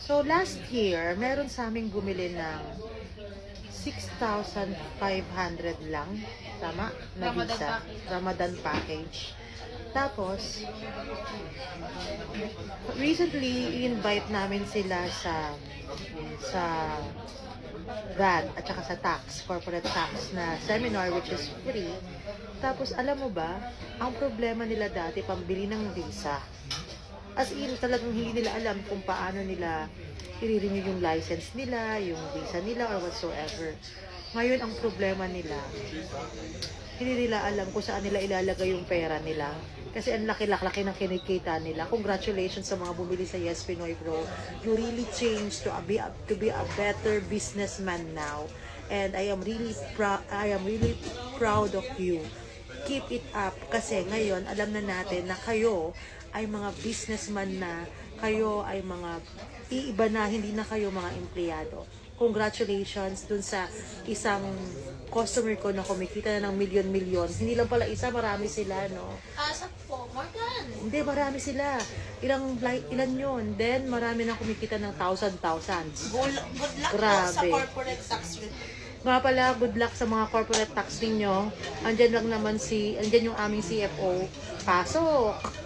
So, last year, meron sa aming bumili ng 6,500 lang. Tama? Na Ramadan visa. package. Ramadan package. Tapos, recently, invite namin sila sa VAT at saka sa tax, corporate tax na seminar which is free. Tapos, alam mo ba, ang problema nila dati, pambili ng visa. As in, talagang hindi nila alam kung paano nila i-renew yung license nila, yung visa nila, or whatsoever. Ngayon, ang problema nila, hindi nila alam kung saan nila ilalagay yung pera nila. Kasi ang laki-laki ng kinikita nila. Congratulations sa mga bumili sa Yes Pinoy Pro. You really changed to be a better businessman now. And I am really proud of you. Keep it up. Kasi ngayon, alam na natin na kayo ay mga businessman na, kayo ay mga iiba na, hindi na kayo mga empleyado. Congratulations dun sa isang customer ko na kumikita na ng milyon-milyon. Hindi lang pala isa, marami sila, no? Sa po, more than. Hindi, marami sila. Ilan yun? Then, marami na kumikita ng thousands. Good luck po sa Grabe. corporate tax return. Nga pala, good luck sa mga corporate tax ninyo. Andyan lang naman andyan yung aming CFO. Pasok!